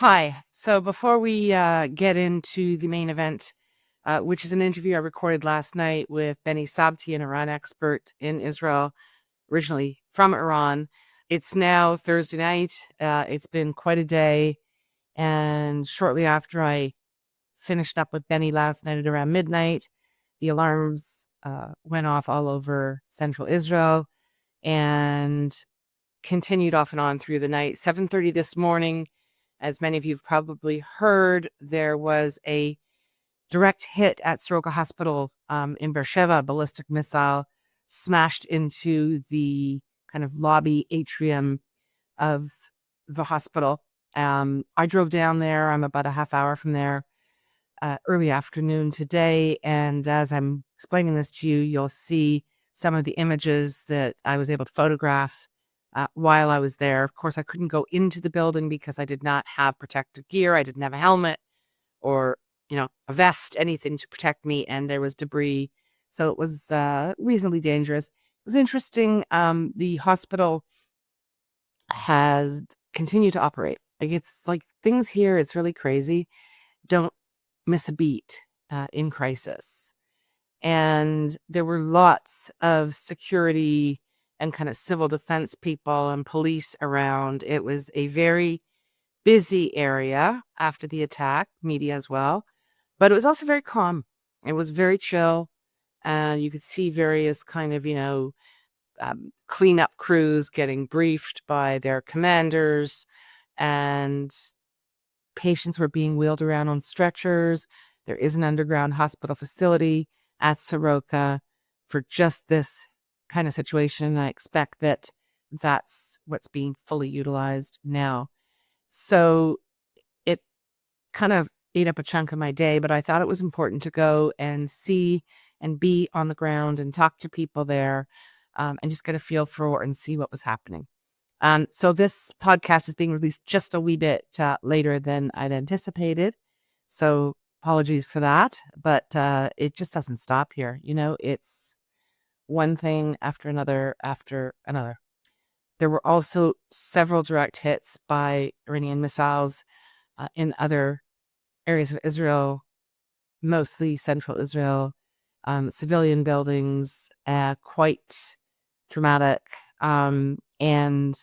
Hi. So before we get into the main event, which is an interview I recorded last night with Beni Sabti, an Iran expert in Israel, originally from Iran. It's now Thursday night. It's been quite a day. And shortly after I finished up with Benny last night at around midnight, the alarms went off all over central Israel and continued off and on through the night. 7:30 this morning, as many of you have probably heard, there was a direct hit at Soroka Hospital in Sheba. A ballistic missile smashed into the kind of lobby atrium of the hospital. I drove down there. I'm about a half hour from there early afternoon today. And as I'm explaining this to you, you'll see some of the images that I was able to photograph while I was there. Of course, I couldn't go into the building because I did not have protective gear. I didn't have a helmet or, a vest, anything to protect me. And there was debris. So it was reasonably dangerous. It was interesting. The hospital has continued to operate. It's like things here, it's really crazy. Don't miss a beat in crisis. And there were lots of security and kind of civil defense people and police around. It was a very busy area after the attack, media as well, but it was also very calm. It was very chill. And you could see various kind of, cleanup crews getting briefed by their commanders, and patients were being wheeled around on stretchers. There is an underground hospital facility at Soroka for just this kind of situation. I expect that that's what's being fully utilized now. So it kind of ate up a chunk of my day, but I thought it was important to go and see and be on the ground and talk to people there, and just get a feel for and see what was happening. So this podcast is being released just a wee bit later than I'd anticipated. So apologies for that, but it just doesn't stop here. It's one thing after another after another. There were also several direct hits by Iranian missiles in other areas of Israel, mostly central Israel, civilian buildings, quite dramatic. And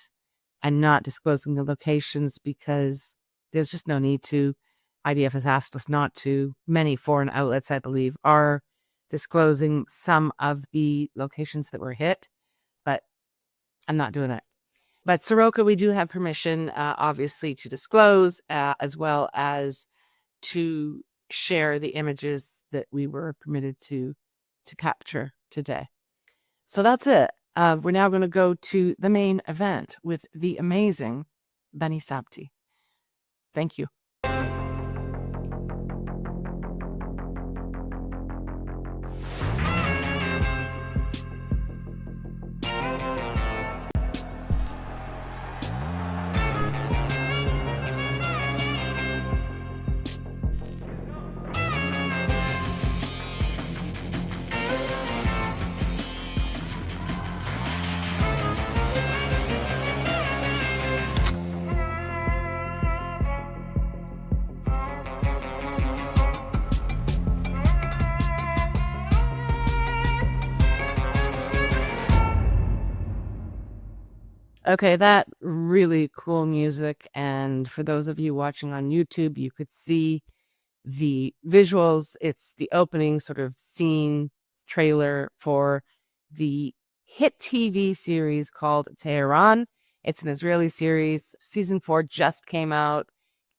I'm not disclosing the locations because there's just no need to. IDF has asked us not to. Many foreign outlets, I believe, are disclosing some of the locations that were hit, but I'm not doing it. But Soroka, we do have permission, obviously, to disclose, as well as to share the images that we were permitted to capture today. So that's it. We're now going to go to the main event with the amazing Beni Sabti. Thank you. Okay, that really cool music. And for those of you watching on YouTube, you could see the visuals. It's the opening sort of scene trailer for the hit TV series called Tehran. It's an Israeli series. Season 4 just came out.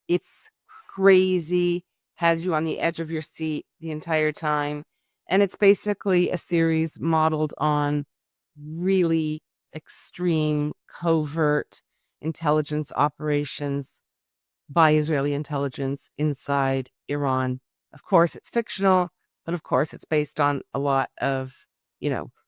It's crazy, has you on the edge of your seat the entire time. And it's basically a series modeled on really extreme, covert intelligence operations by Israeli intelligence inside Iran. Of course, it's fictional, but of course, it's based on a lot of,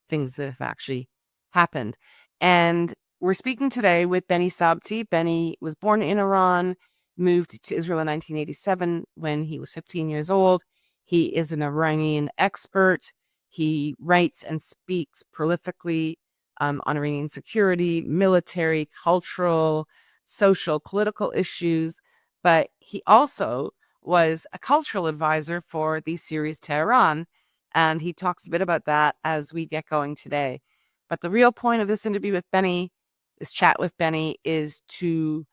things that have actually happened. And we're speaking today with Beni Sabti. Benny was born in Iran, moved to Israel in 1987 when he was 15 years old. He is an Iranian expert. He writes and speaks prolifically on Iranian security, military, cultural, social, political issues. but he also was a cultural advisor for the series Tehran. And he talks a bit about that as we get going today. But the real point of this interview with Benny, this chat with Benny, is to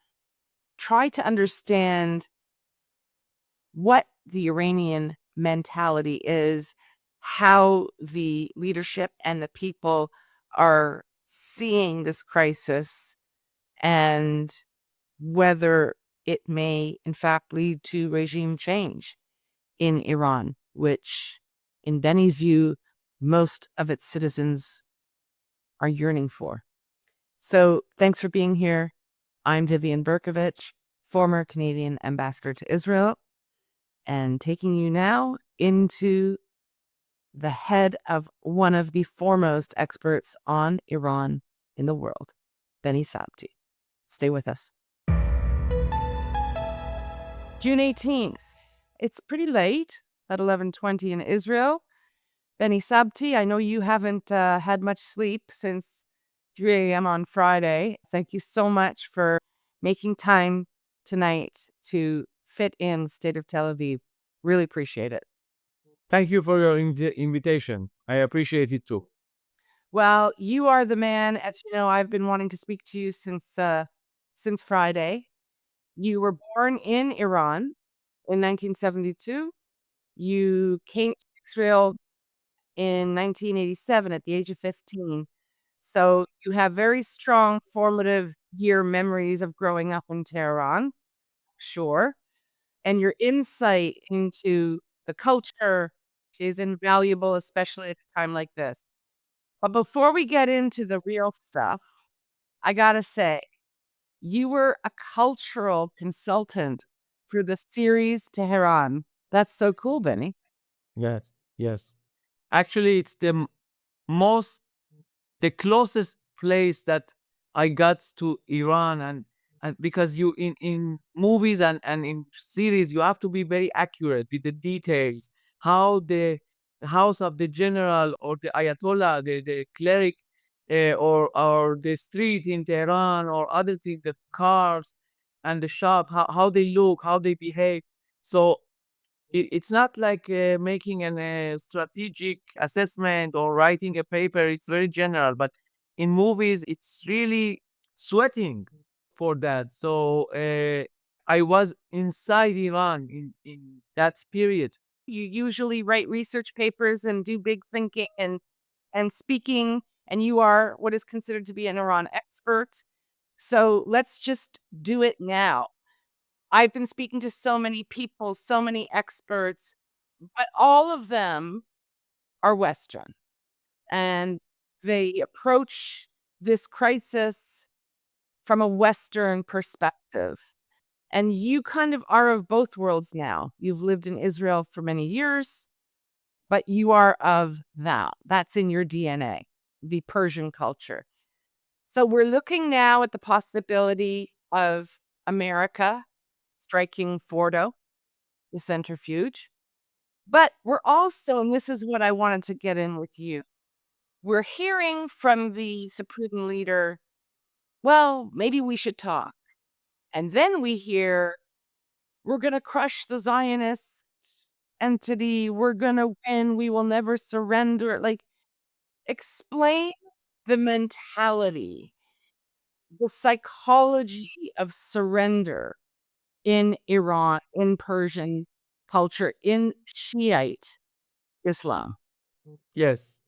try to understand what the Iranian mentality is, how the leadership and the people are seeing this crisis, and whether it may, in fact, lead to regime change in Iran, which, in Benny's view, most of its citizens are yearning for. So, thanks for being here. I'm Vivian Berkovich, former Canadian ambassador to Israel, and taking you now into the head of one of the foremost experts on Iran in the world, Beni Sabti. Stay with us. June 18th. It's pretty late at 11:20 in Israel. Beni Sabti, I know you haven't had much sleep since 3 a.m. on Friday. Thank you so much for making time tonight to fit in State of Tel Aviv. Really appreciate it. Thank you for your invitation. I appreciate it too. Well, you are the man. As you know, I've been wanting to speak to you since Friday. You were born in Iran in 1972. You came to Israel in 1987 at the age of 15. So you have very strong formative year memories of growing up in Tehran, sure. And your insight into the culture is invaluable, especially at a time like this. But before we get into the real stuff, I gotta say, you were a cultural consultant for the series Tehran. That's so cool, Benny. Yes, yes. Actually, it's most the closest place that I got to Iran, and because you in movies and in series you have to be very accurate with the details, how the house of the general or the ayatollah, the cleric, or the street in Tehran or other things, the cars and the shop, how they look, how they behave. So it's not like making a strategic assessment or writing a paper. It's very general, but in movies, it's really sweating for that. So I was inside Iran in that period. You usually write research papers and do big thinking and speaking, and you are what is considered to be an Iran expert. So let's just do it now. I've been speaking to so many people, so many experts, but all of them are Western. And they approach this crisis from a Western perspective. And you kind of are of both worlds now. You've lived in Israel for many years, but you are of that. That's in your DNA, the Persian culture. So we're looking now at the possibility of America striking Fordo, the centrifuge. But we're also, and this is what I wanted to get in with you, we're hearing from the Supreme Leader, well, maybe we should talk. And then we hear, we're going to crush the Zionist entity. We're going to win. We will never surrender. Like, explain the mentality, the psychology of surrender in Iran, in Persian culture, in Shiite Islam. Yes.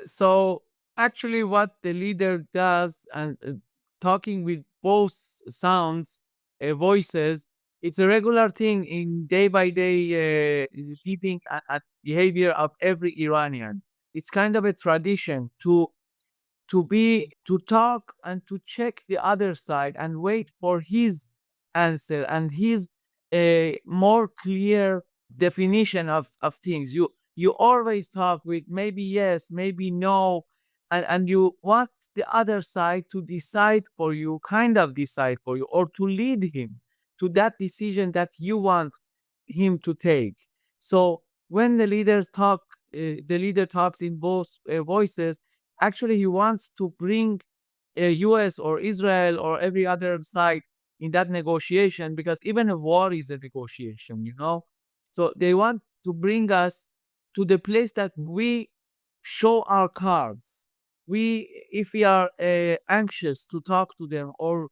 So actually, what the leader does, and talking with both sounds, voices, it's a regular thing in day by day living and behavior of every Iranian. It's kind of a tradition to talk and to check the other side and wait for his answer and his more clear definition of things. You always talk with maybe yes, maybe no, and you want the other side to decide for you, kind of decide for you, or to lead him to that decision that you want him to take. So when the leader talks in both voices. Actually, he wants to bring US or Israel or every other side in that negotiation, because even a war is a negotiation, you know. So they want to bring us to the place that we show our cards. If we are anxious to talk to them, or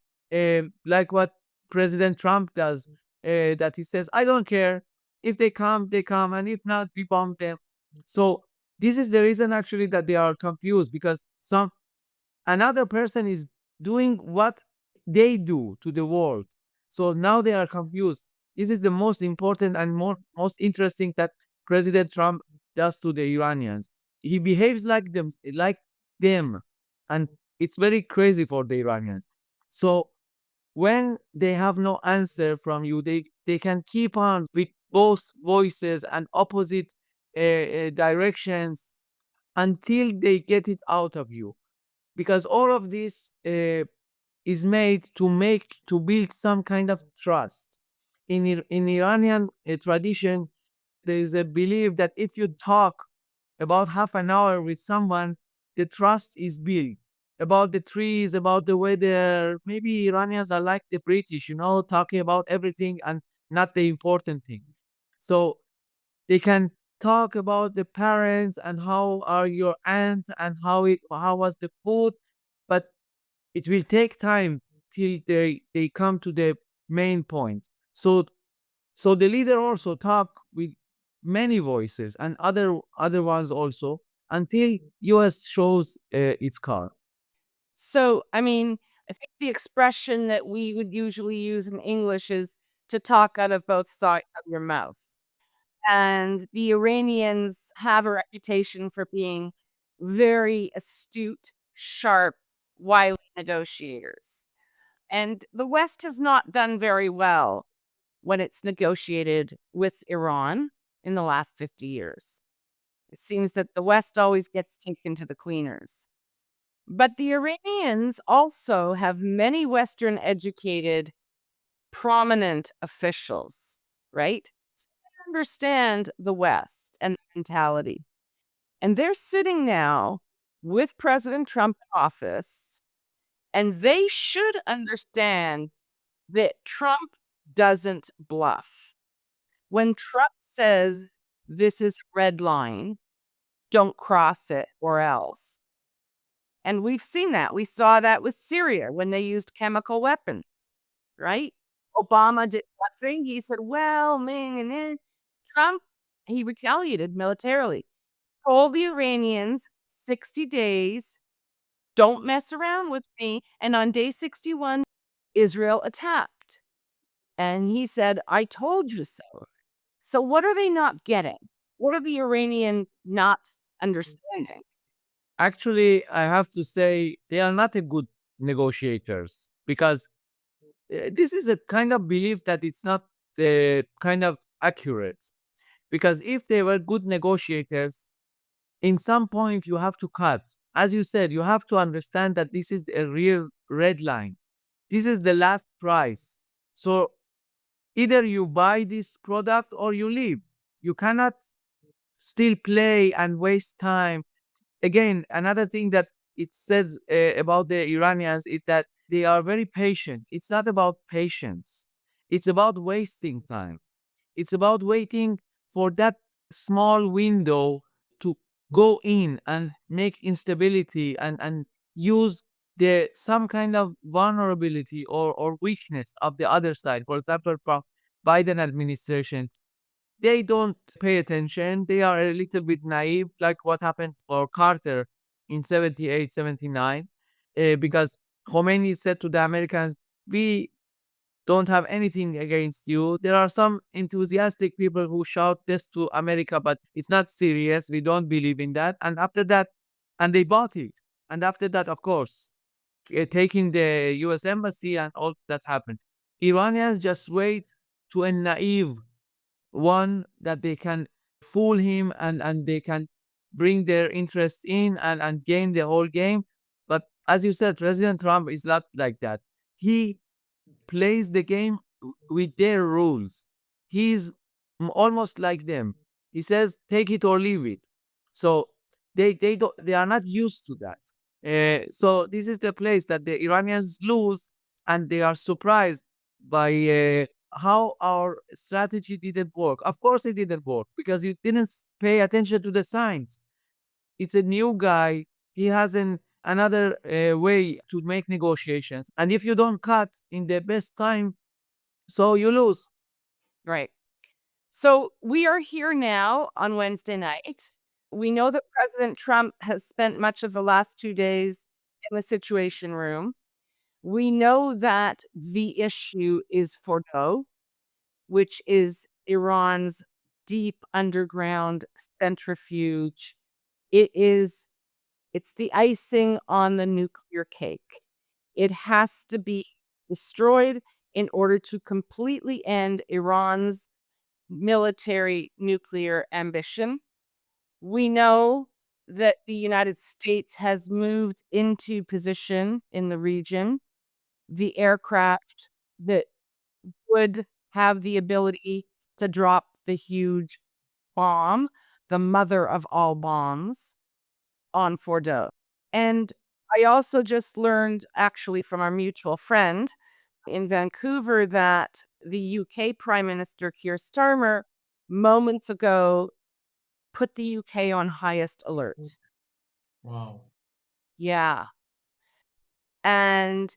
like what President Trump does, that he says, I don't care. If they come, and if not, we bomb them. So this is the reason actually that they are confused, because another person is doing what they do to the world. So now they are confused. This is the most important and most interesting that President Trump does to the Iranians. He behaves like them, and it's very crazy for the Iranians. So when they have no answer from you, they can keep on with both voices and opposite directions until they get it out of you, because all of this is made to build some kind of trust. In Iranian tradition, there is a belief that if you talk about half an hour with someone, the trust is built about the trees, about the weather. Maybe Iranians are like the British, you know, talking about everything and not the important thing. So they can talk about the parents and how are your aunt and how was the food, but it will take time till they come to the main point. So the leader also talk with many voices and other ones also, until US shows its card. So, I mean, I think the expression that we would usually use in English is to talk out of both sides of your mouth. And the Iranians have a reputation for being very astute, sharp, wily negotiators. And the West has not done very well when it's negotiated with Iran in the last 50 years. It seems that the West always gets taken to the cleaners. But the Iranians also have many Western educated, prominent officials, right? So they understand the West and the mentality. And they're sitting now with President Trump in office, and they should understand that Trump doesn't bluff. When Trump says this is a red line, don't cross it or else. And we've seen that. We saw that with Syria when they used chemical weapons, right? Obama did one thing. He said, well, man, and then Trump, he retaliated militarily. Told the Iranians 60 days, don't mess around with me. And on day 61, Israel attacked. And he said, I told you so. So what are they not getting? What are the Iranian not understanding? Actually, I have to say they are not a good negotiators, because this is a kind of belief that it's not kind of accurate. Because if they were good negotiators, in some point you have to cut. As you said, you have to understand that this is a real red line. This is the last price. So either you buy this product or you leave. You cannot still play and waste time. Again, another thing that it says about the Iranians is that they are very patient. It's not about patience, it's about wasting time. It's about waiting for that small window to go in and make instability, and use the some kind of vulnerability or weakness of the other side. For example, from Biden administration, they don't pay attention. They are a little bit naive, like what happened for Carter in 78, 79, because Khomeini said to the Americans, we don't have anything against you. There are some enthusiastic people who shout this to America, but it's not serious. We don't believe in that. And after that, and they bought it. And after that, of course, taking the US embassy and all that happened. Iranians just wait to a naive one that they can fool him, and they can bring their interest in and gain the whole game. But as you said, President Trump is not like that. He plays the game with their rules. He's almost like them. He says, "Take it or leave it." So they are not used to that. So this is the place that the Iranians lose, and they are surprised. by how our strategy didn't work. Of course, it didn't work because you didn't pay attention to the signs. It's a new guy. He has another way to make negotiations. And if you don't cut in the best time, so you lose. Right. So we are here now on Wednesday night. We know that President Trump has spent much of the last 2 days in the Situation Room. We know that the issue is Fordo, which is Iran's deep underground centrifuge. It's the icing on the nuclear cake. It has to be destroyed in order to completely end Iran's military nuclear ambition. We know that the United States has moved into position in the region. The aircraft that would have the ability to drop the huge bomb, the mother of all bombs, on Fordo. And I also just learned, actually, from our mutual friend in Vancouver, that the UK Prime Minister Keir Starmer moments ago put the UK on highest alert. Wow. Yeah. And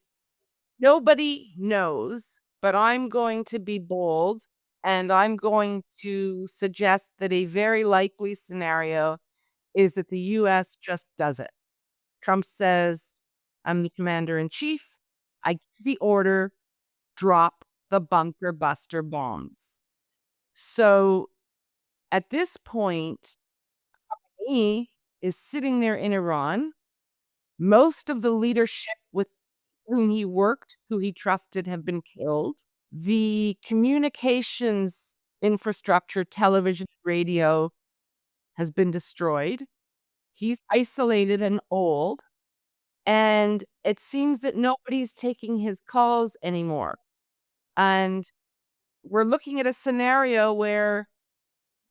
nobody knows, but I'm going to be bold and I'm going to suggest that a very likely scenario is that the US just does it. Trump says, I'm the commander in chief. I give the order, drop the bunker buster bombs. So at this point, he is sitting there in Iran. Most of the leadership with whom he worked, who he trusted, have been killed. The communications infrastructure, television, radio, has been destroyed. He's isolated and old. And it seems that nobody's taking his calls anymore. And we're looking at a scenario where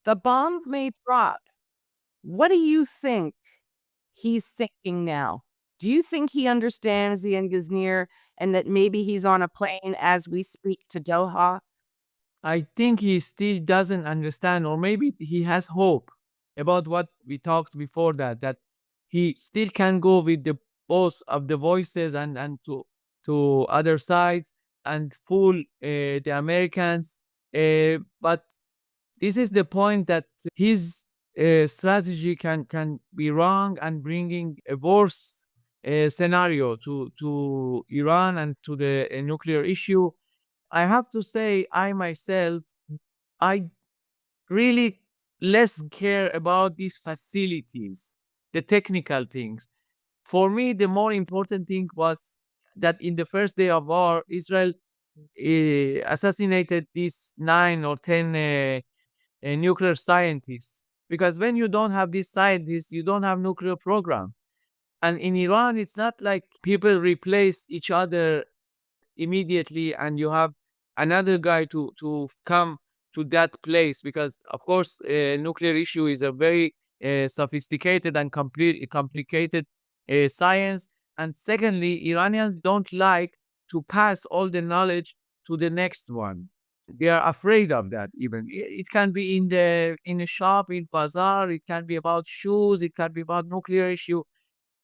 the bombs may drop. What do you think he's thinking now? Do you think he understands the end is near and that maybe he's on a plane as we speak to Doha? I think he still doesn't understand, or maybe he has hope about what we talked before that he still can go with the both of the voices and to other sides and fool the Americans. But this is the point that his strategy can be wrong and bringing a worse scenario to Iran and to the nuclear issue. I have to say, I myself, I really less care about these facilities, the technical things. For me, the more important thing was that in the first day of war, Israel assassinated these 9 or 10 nuclear scientists. Because when you don't have these scientists, you don't have nuclear program. And in Iran, it's not like people replace each other immediately and you have another guy to come to that place, because of course nuclear issue is a very sophisticated and complicated science. And secondly, Iranians don't like to pass all the knowledge to the next one. They are afraid of that. Even it can be in a shop, in bazaar, it can be about shoes, it can be about nuclear issue.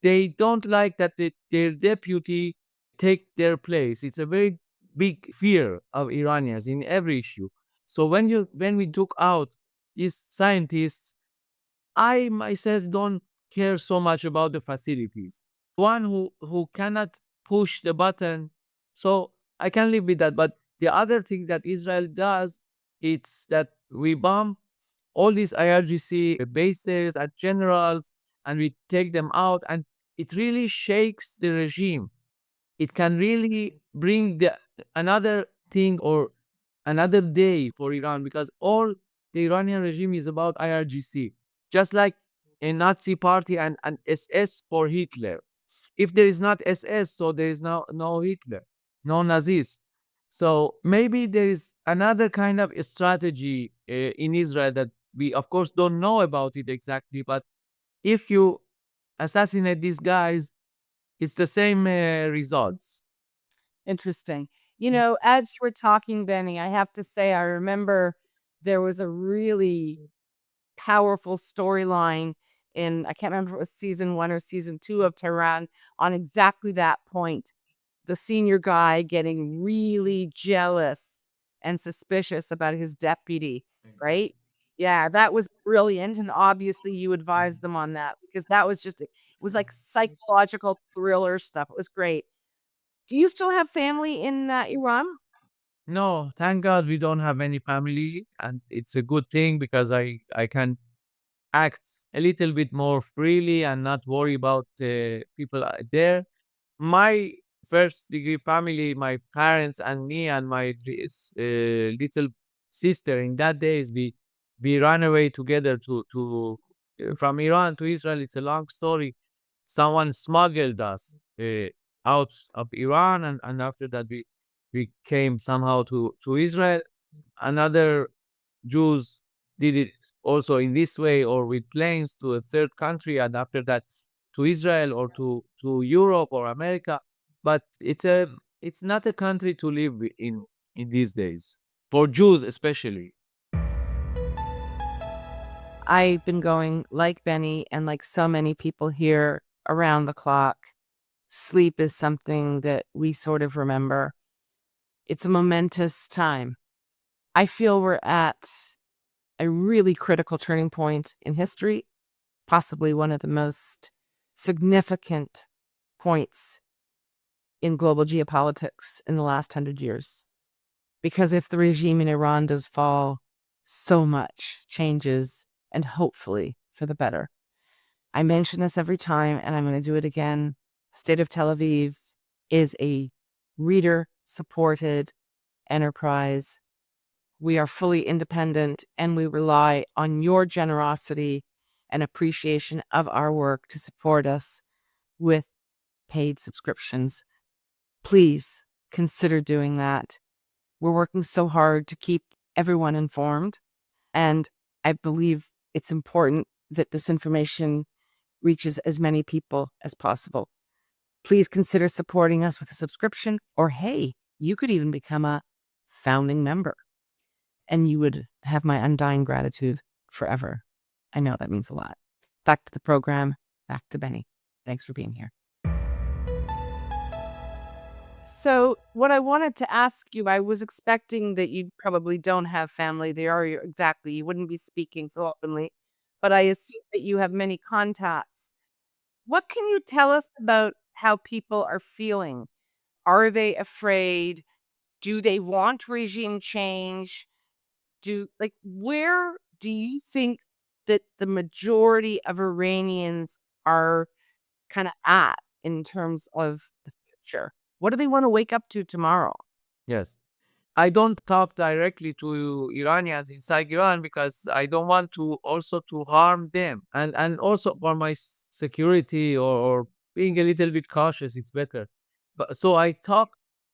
They don't like that their deputy take their place. It's a very big fear of Iranians in every issue. So when we took out these scientists, I myself don't care so much about the facilities. One who cannot push the button, so I can live with that. But the other thing that Israel does, it's that we bomb all these IRGC bases and generals, and we take them out, and it really shakes the regime. It can really bring another thing or another day for Iran, because all the Iranian regime is about IRGC, just like a Nazi party and SS for Hitler. If there is not SS, so there is no Hitler, no Nazis. So maybe there is another kind of strategy in Israel that we, of course, don't know about it exactly. But if you assassinate these guys, it's the same results. Interesting. As you were talking, Benny, I have to say, I remember there was a really powerful storyline in, I can't remember if it was season 1 or season 2 of Tehran, on exactly that point. The senior guy getting really jealous and suspicious about his deputy, right? Yeah, that was brilliant, and obviously you advised them on that because that was just it was like psychological thriller stuff. It was great. Do you still have family in, Iran? No, thank God we don't have any family, and it's a good thing because I can act a little bit more freely and not worry about people there. My first degree family, my parents and me and my little sister in that days, we ran away together to from Iran to Israel. It's a long story. Someone smuggled us out of Iran, and after that we came somehow to Israel. Another Jews did it also in this way or with planes to a third country, and after that to Israel or to Europe or America. But it's not a country to live in these days for Jews especially. I've been going like Benny and like so many people here around the clock. Sleep is something that we sort of remember. It's a momentous time. I feel we're at a really critical turning point in history, possibly one of the most significant points in global geopolitics in the last 100 years. Because if the regime in Iran does fall, so much changes, and hopefully for the better. I mention this every time, and I'm going to do it again. State of Tel Aviv is a reader supported enterprise. We are fully independent, and we rely on your generosity and appreciation of our work to support us with paid subscriptions. Please consider doing that. We're working so hard to keep everyone informed, and I believe it's important that this information reaches as many people as possible. Please consider supporting us with a subscription, or hey, you could even become a founding member, and you would have my undying gratitude forever. I know that means a lot. Back to the program, back to Benny. Thanks for being here. So, what I wanted to ask you, I was expecting that you probably don't have family there, or exactly, you wouldn't be speaking so openly, but I assume that you have many contacts. What can you tell us about how people are feeling? Are they afraid? Do they want regime change? Where do you think that the majority of Iranians are kind of at in terms of the future? What do they want to wake up to tomorrow? Yes. I don't talk directly to Iranians inside Iran because I don't want to also to harm them, and also for my security or being a little bit cautious, it's better. But so I talk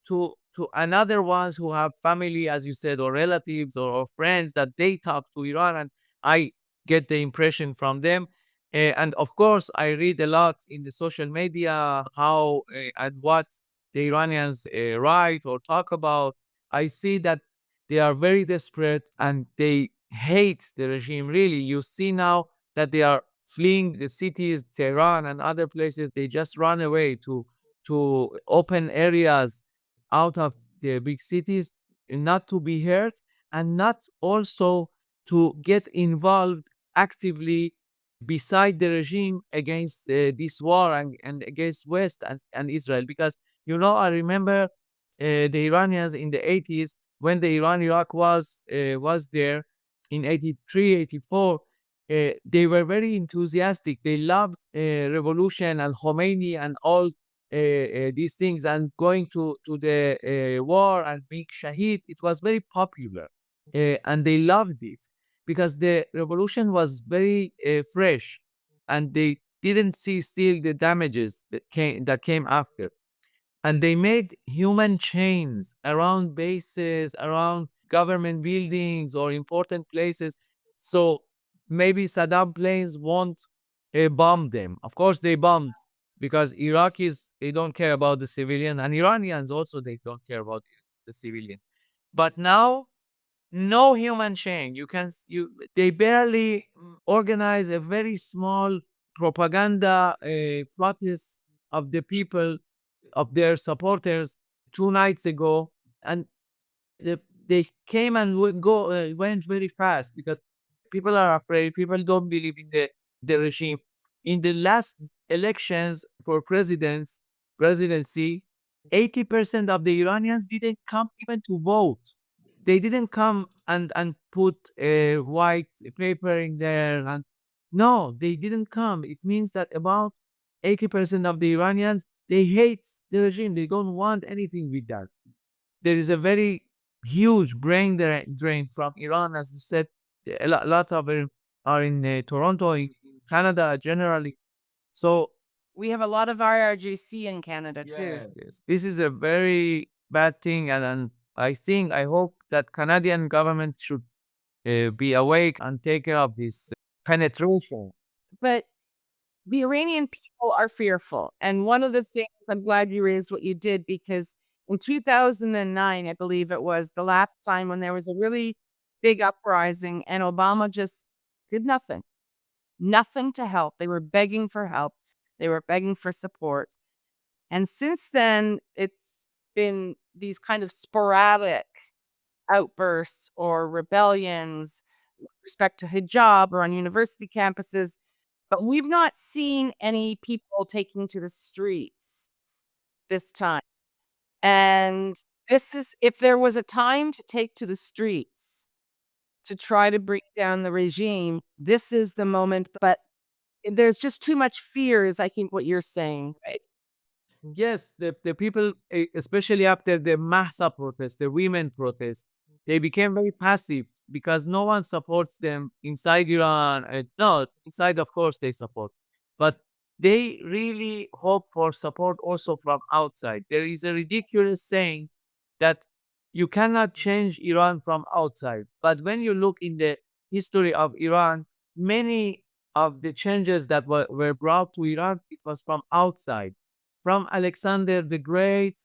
to another ones who have family, as you said, or relatives or friends that they talk to Iran, and I get the impression from them. And of course, I read a lot in the social media how and what the Iranians write or talk about. I see that they are very desperate and they hate the regime. Really, you see now that they are fleeing the cities, Tehran and other places. They just run away to open areas out of the big cities, not to be hurt and not also to get involved actively beside the regime against this war and against West and Israel. Because I remember the Iranians in the 80s when the Iran-Iraq was there in 83, 84. They were very enthusiastic. They loved revolution and Khomeini and all these things, and going to the war and being shahid. It was very popular, and they loved it because the revolution was very fresh, and they didn't see still the damages that came after, and they made human chains around bases, around government buildings or important places. So maybe Saddam planes won't bomb them. Of course, they bombed because Iraqis, they don't care about the civilian, and Iranians also, they don't care about it. the civilian. But now, no human chain. They barely organize a very small propaganda protest of the people, of their supporters 2 nights ago, and the, they came and went very fast because people are afraid. People don't believe in the regime. In the last elections for presidency, 80% of the Iranians didn't come even to vote. They didn't come and put a white paper in there. And no, they didn't come. It means that about 80% of the Iranians, they hate the regime. They don't want anything with that. There is a very huge brain drain from Iran, as you said. A lot of them are in Toronto, in Canada generally. So We have a lot of IRGC in Canada too. yes, this is a very bad thing, and I hope that Canadian government should be awake and take care of this penetration. But the Iranian people are fearful. And one of the things, I'm glad you raised what you did, because in 2009, I believe it was the last time when there was a really big uprising and Obama just did nothing, nothing to help. They were begging for help. They were begging for support. And since then, it's been these kind of sporadic outbursts or rebellions with respect to hijab or on university campuses, but we've not seen any people taking to the streets this time. And this is, if there was a time to take to the streets to try to bring down the regime, this is the moment. But there's just too much fear, is I think what you're saying, right? Yes, the people, especially after the Mahsa protest, the women protest, they became very passive because no one supports them inside Iran. No, inside, of course, they support, but they really hope for support also from outside. There is a ridiculous saying that you cannot change Iran from outside. But when you look in the history of Iran, many of the changes that were brought to Iran, it was from outside, from Alexander the Great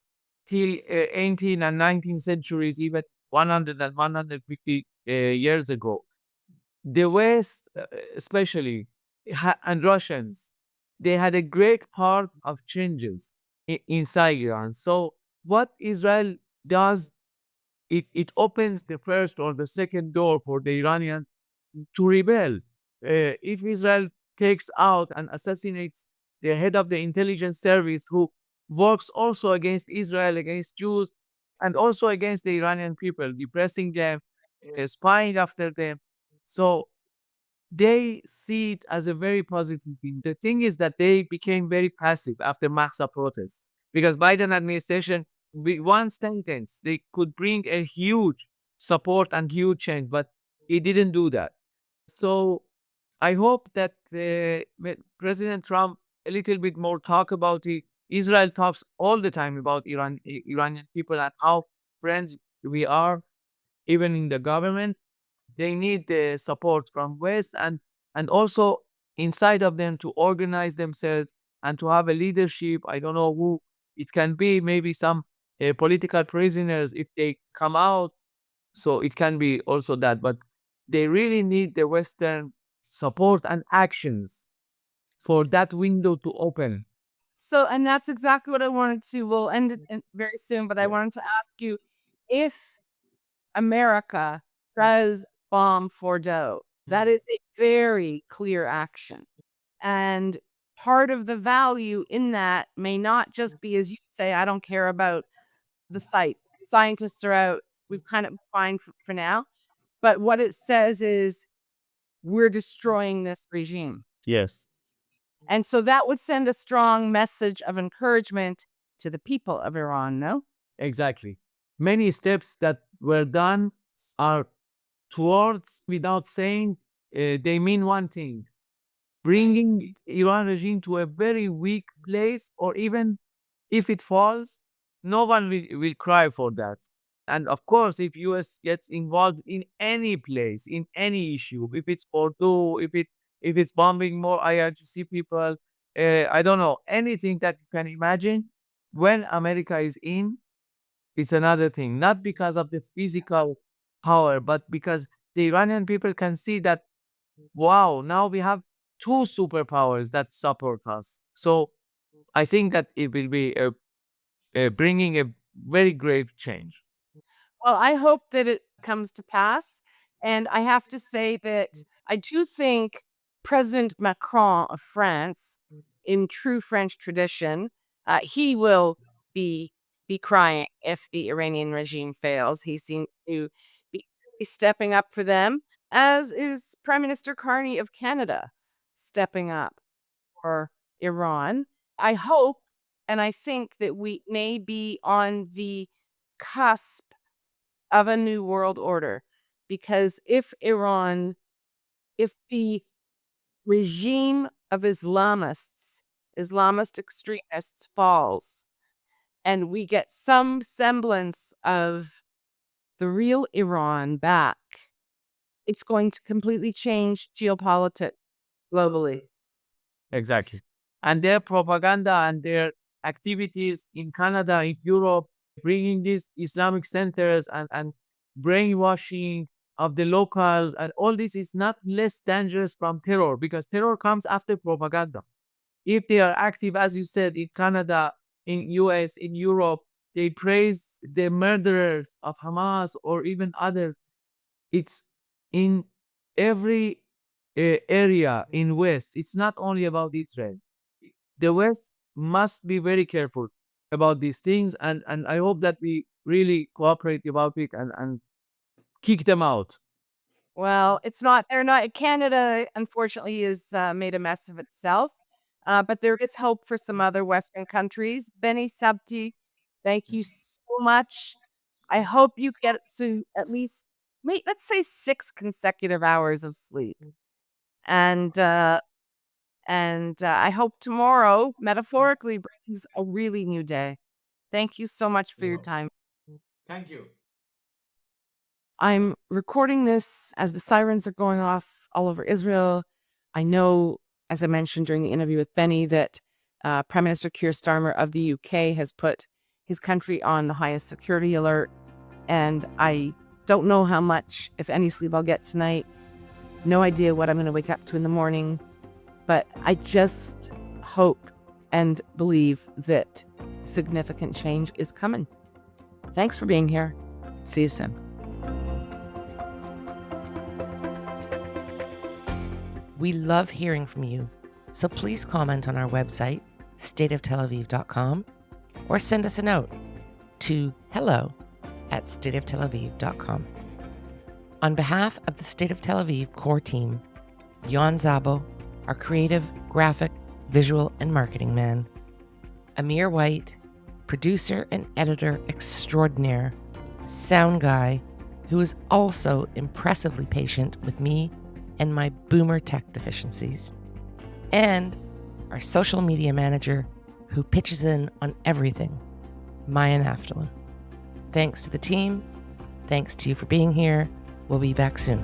till 18th and 19th centuries, even 100 and 150 years ago. The West, especially, and Russians, they had a great part of changes inside Iran. So what Israel does, it opens the first or the second door for the Iranians to rebel. If Israel takes out and assassinates the head of the intelligence service, who works also against Israel, against Jews, and also against the Iranian people, depressing them, spying after them. So they see it as a very positive thing. The thing is that they became very passive after Mahsa protests because Biden administration, with one sentence, they could bring a huge support and huge change, but he didn't do that. So I hope that President Trump a little bit more talk about it. Israel talks all the time about Iranian people and how friends we are, even in the government. They need the support from West and also inside of them to organize themselves and to have a leadership. I don't know who it can be. Maybe some political prisoners if they come out. So it can be also that, but they really need the Western support and actions for that window to open. So, and that's exactly what I wanted to. We'll end it very soon, but I wanted to ask you if America does bomb Fordo, that is a very clear action. And part of the value in that may not just be, as you say, I don't care about the sites. Scientists are out. We've kind of fine for now. But what it says is we're destroying this regime. Yes, And so that would send a strong message of encouragement to the people of Iran, no? exactly. Many steps that were done are towards, without saying, they mean one thing: bringing Iran regime to a very weak place, or even if it falls, no one will cry for that. And of course, if US gets involved in any place, in any issue, if it's Urdu, if it's bombing more IRGC people, I don't know, anything that you can imagine, when America is in, it's another thing. Not because of the physical power, but because the Iranian people can see that, wow, now we have two superpowers that support us. So I think that it will be bringing a very grave change. Well, I hope that it comes to pass. And I have to say that I do think President Macron of France, in true French tradition, he will be be crying if the Iranian regime fails. He seems to be stepping up for them, as is Prime Minister Carney of Canada stepping up for Iran. I hope and I think that we may be on the cusp of a new world order, because if the regime of Islamist extremists falls, and we get some semblance of the real Iran back, it's going to completely change geopolitics globally. Exactly. And their propaganda and their activities in Canada, in Europe, bringing these Islamic centers and brainwashing of the locals, and all this is not less dangerous from terror, because terror comes after propaganda. If they are active, as you said, in Canada, in US, in Europe, they praise the murderers of Hamas or even others. It's in every area in West. It's not only about Israel. The West must be very careful about these things, and I hope that we really cooperate about it and kick them out. Well, they're not, Canada, unfortunately, is made a mess of itself. But there is hope for some other Western countries. Beni Sabti, thank you so much. I hope you get to at least, let's say 6 consecutive hours of sleep. And, I hope tomorrow, metaphorically, brings a really new day. Thank you so much for your time. Thank you. I'm recording this as the sirens are going off all over Israel. I know, as I mentioned during the interview with Benny, that Prime Minister Keir Starmer of the UK has put his country on the highest security alert. And I don't know how much, if any, sleep I'll get tonight. No idea what I'm going to wake up to in the morning. But I just hope and believe that significant change is coming. Thanks for being here. See you soon. We love hearing from you, so please comment on our website, stateoftelaviv.com, or send us a note to hello@stateoftelaviv.com. On behalf of the State of Tel Aviv core team, Yon Zabo, our creative, graphic, visual, and marketing man, Amir White, producer and editor extraordinaire, sound guy, who is also impressively patient with me and my boomer tech deficiencies, and our social media manager who pitches in on everything, Maya Naftalin. Thanks to the team. Thanks to you for being here. We'll be back soon.